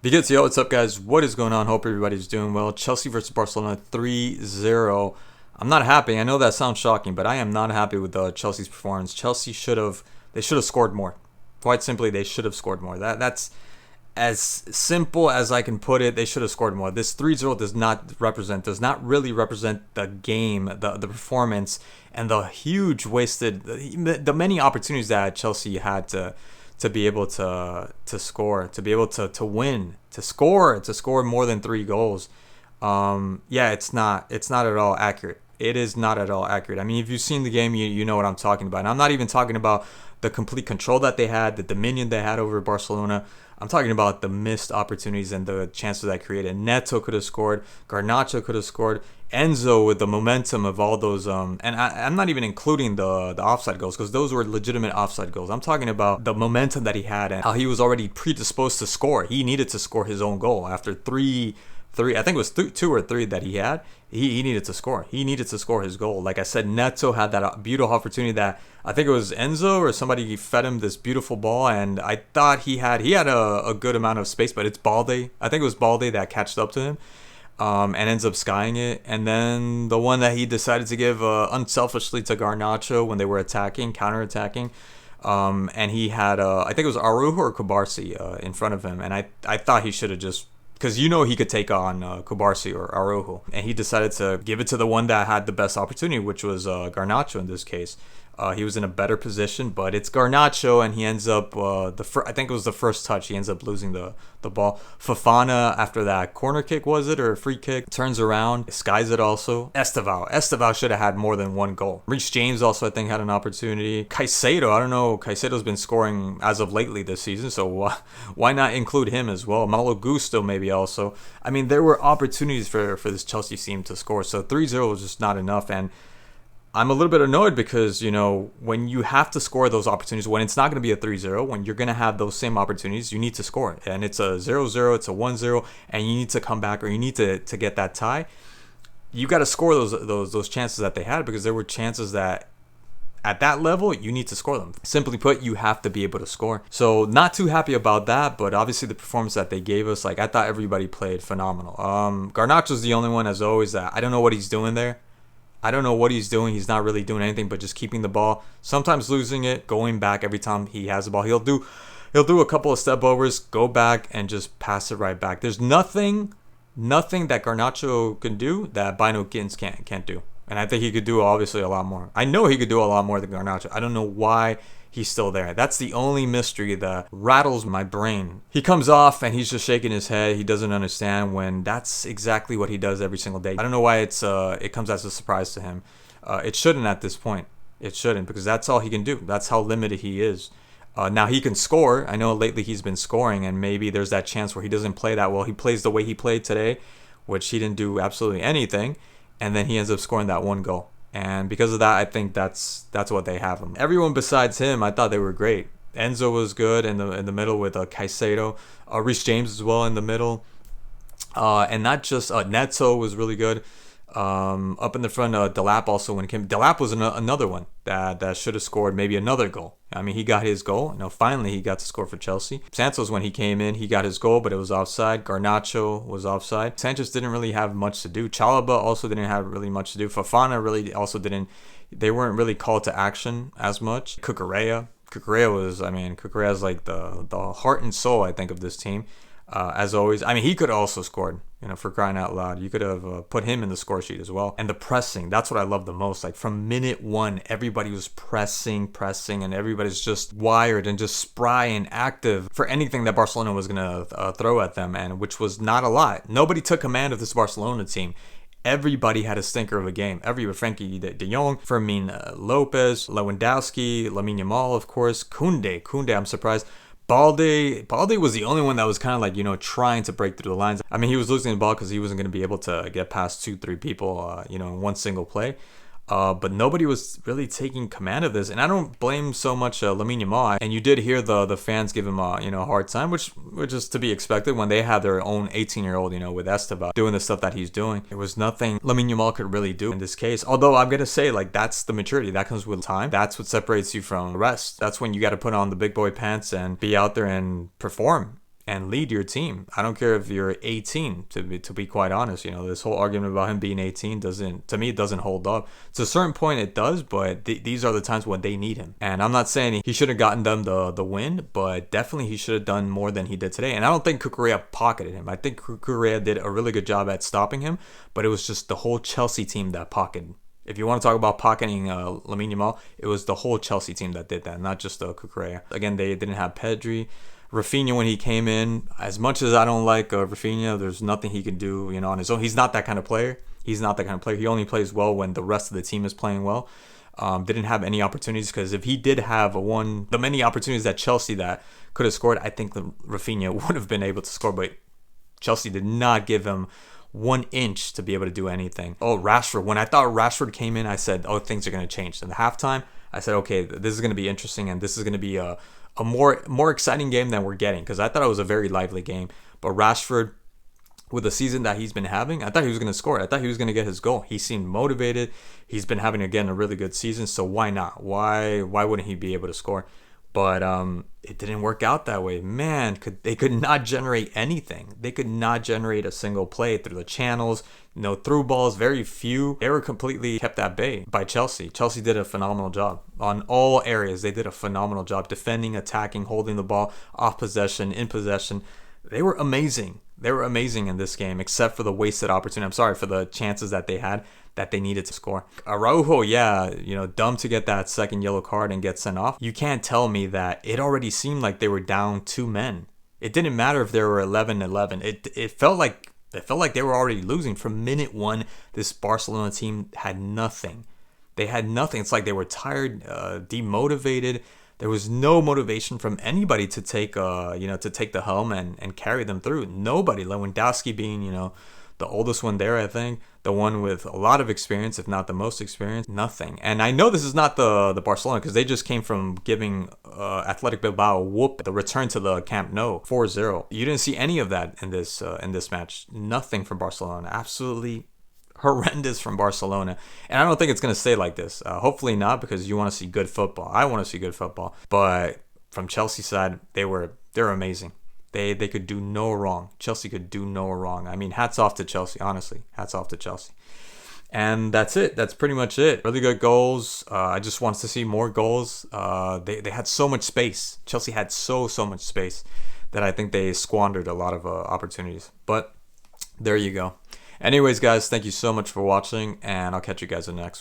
Because, yo, what's up, guys? What is going on? Hope everybody's doing well. Chelsea versus Barcelona 3-0. I'm not happy. I know that sounds shocking, but I am not happy with Chelsea's performance. Chelsea should have scored more. Quite simply, they should have scored more. That's as simple as I can put it. They should have scored more. This 3-0 does not really represent the game, the performance, and the huge wasted, the many opportunities that Chelsea had to be able to score, to be able to win, to score more than 3 goals. Yeah, it's not at all accurate. It is not at all accurate. I mean, if you've seen the game, you know what I'm talking about. And I'm not even talking about the complete control that they had, the dominion they had over Barcelona. I'm talking about the missed opportunities and the chances that created. Neto could have scored. Garnacho could have scored. Enzo with the momentum of all those, and I'm not even including the offside goals because those were legitimate offside goals. I'm talking about the momentum that he had and how he was already predisposed to score. He needed to score his own goal after three. I think it was two or three that he had. He needed to score. He needed to score his goal. Like I said, Neto had that beautiful opportunity that I think it was Enzo or somebody fed him this beautiful ball, and I thought he had a good amount of space, but it's Balde. I think it was Balde that catched up to him. And ends up skying it. And then the one that he decided to give unselfishly to Garnacho when they were counterattacking. And he had, I think it was Arujo or Kubarsi in front of him. And I thought he should have just, because he could take on Kubarsi or Arujo. And he decided to give it to the one that had the best opportunity, which was Garnacho in this case. He was in a better position, but it's Garnacho, and he ends up I think it was the first touch. He ends up losing the ball. Fofana, after that corner kick, was it, or a free kick, turns around, skies it also. Estevao should have had more than one goal. Reece James also, I think, had an opportunity. Caicedo, I don't know. Caicedo's been scoring as of lately this season, so why not include him as well? Malo Gusto maybe also. I mean, there were opportunities for this Chelsea team to score, so 3-0 was just not enough, and I'm a little bit annoyed because, when you have to score those opportunities, when it's not going to be a 3-0, when you're going to have those same opportunities, you need to score. And it's a 0-0, it's a 1-0, and you need to come back or you need to get that tie. You got to score those chances that they had, because there were chances that at that level, you need to score them. Simply put, you have to be able to score. So not too happy about that, but obviously the performance that they gave us, I thought everybody played phenomenal. Garnacho's the only one, as always, that I don't know what he's doing there. I don't know what he's doing. He's not really doing anything but just keeping the ball. Sometimes losing it, going back every time he has the ball. He'll do a couple of step overs, go back, and just pass it right back. There's nothing that Garnacho can do that Bino Gittins can't do. And I think he could do obviously a lot more. I know he could do a lot more than Garnacho. I don't know why he's still there. That's the only mystery that rattles my brain. He comes off and he's just shaking his head. He doesn't understand when that's exactly what he does every single day. I don't know why it comes as a surprise to him. It shouldn't at this point. It shouldn't, because that's all he can do. That's how limited he is. Now he can score. I know lately he's been scoring, and maybe there's that chance where he doesn't play that well. He plays the way he played today, which he didn't do absolutely anything, and then he ends up scoring that one goal. And because of that, I think that's what they have him. Everyone besides him, I thought they were great. Enzo was good in the middle with Caicedo, Reece James as well in the middle, and not just Neto was really good. Up in the front, Delap also when it came. Delap was another one that should have scored maybe another goal. I mean, he got his goal. Finally he got to score for Chelsea. Santos, when he came in, he got his goal, but it was offside. Garnacho was offside. Sanchez didn't really have much to do. Chalaba also didn't have really much to do. Fofana really also didn't. They weren't really called to action as much. Cucurella is like the heart and soul, I think, of this team. As always, I mean, he could have also scored, for crying out loud. You could have put him in the score sheet as well. And the pressing, that's what I love the most. Like, from minute one, everybody was pressing, and everybody's just wired and just spry and active for anything that Barcelona was going to throw at them, and which was not a lot. Nobody took command of this Barcelona team. Everybody had a stinker of a game. Frankie de Jong, Fermin Lopez, Lewandowski, Lamine Yamal, of course, Kunde, I'm surprised. Balde was the only one that was kind of like, trying to break through the lines. I mean, he was losing the ball because he wasn't going to be able to get past 2-3 people, in one single play. But nobody was really taking command of this, and I don't blame so much Lamine Yamal. And you did hear the fans give him a hard time, which is to be expected when they have their own 18-year-old, with Estevao doing the stuff that he's doing. There was nothing Lamine Yamal could really do in this case. Although I'm gonna say, that's the maturity that comes with time. That's what separates you from the rest. That's when you got to put on the big boy pants and be out there and perform. and lead your team. I don't care if you're 18. To be quite honest, this whole argument about him being 18 doesn't, to me, it doesn't hold up. To a certain point, it does, but these are the times when they need him. And I'm not saying he should have gotten them the win, but definitely he should have done more than he did today. And I don't think Cucurella pocketed him. I think Cucurella did a really good job at stopping him, but it was just the whole Chelsea team that pocketed. If you want to talk about pocketing Lamine Yamal, it was the whole Chelsea team that did that, not just Cucurella. Again, they didn't have Pedri. Rafinha, when he came in, as much as I don't like Rafinha, there's nothing he can do, on his own. He's not that kind of player. He only plays well when the rest of the team is playing well. Didn't have any opportunities, because if he did have the many opportunities that Chelsea that could have scored, I think the Rafinha would have been able to score, but Chelsea did not give him 1 inch to be able to do anything. Oh, Rashford. When I thought Rashford came in, I said, oh, things are going to change. In the halftime, I said, okay, this is going to be interesting, and this is going to be a more exciting game than we're getting, because I thought it was a very lively game. But Rashford, with the season that he's been having, I thought he was going to score. I thought he was going to get his goal. He seemed motivated. He's been having, again, a really good season, so why not? Why wouldn't he be able to score? But it didn't work out that way. Man, they could not generate anything. They could not generate a single play through the channels. No through balls, very few. They were completely kept at bay by Chelsea. Chelsea did a phenomenal job on all areas. They did a phenomenal job defending, attacking, holding the ball, off possession, in possession. They were amazing. They were amazing in this game, except for the wasted opportunity. I'm sorry for the chances that they had that they needed to score. Araujo, dumb to get that second yellow card and get sent off. You can't tell me that it already seemed like they were down 2 men. It didn't matter if there were 11-11. It felt like they were already losing from minute 1. This Barcelona team had nothing. They had nothing. It's like they were tired, demotivated. There was no motivation from anybody to take the helm and carry them through. Nobody. Lewandowski being, the oldest one there, I think. The one with a lot of experience, if not the most experience. Nothing. And I know this is not the Barcelona, because they just came from giving Athletic Bilbao a whoop. The return to the Camp Nou, 4-0. You didn't see any of that in this match. Nothing from Barcelona. Absolutely horrendous from Barcelona. And I don't think it's going to stay like this. Hopefully not, because you want to see good football. I want to see good football. But from Chelsea's side, they're amazing. They could do no wrong. Chelsea could do no wrong. I mean, hats off to Chelsea, honestly. Hats off to Chelsea. And that's it. That's pretty much it. Really good goals. I just wanted to see more goals. They had so much space. Chelsea had so much space that I think they squandered a lot of opportunities. But there you go. Anyways, guys, thank you so much for watching, and I'll catch you guys in the next one.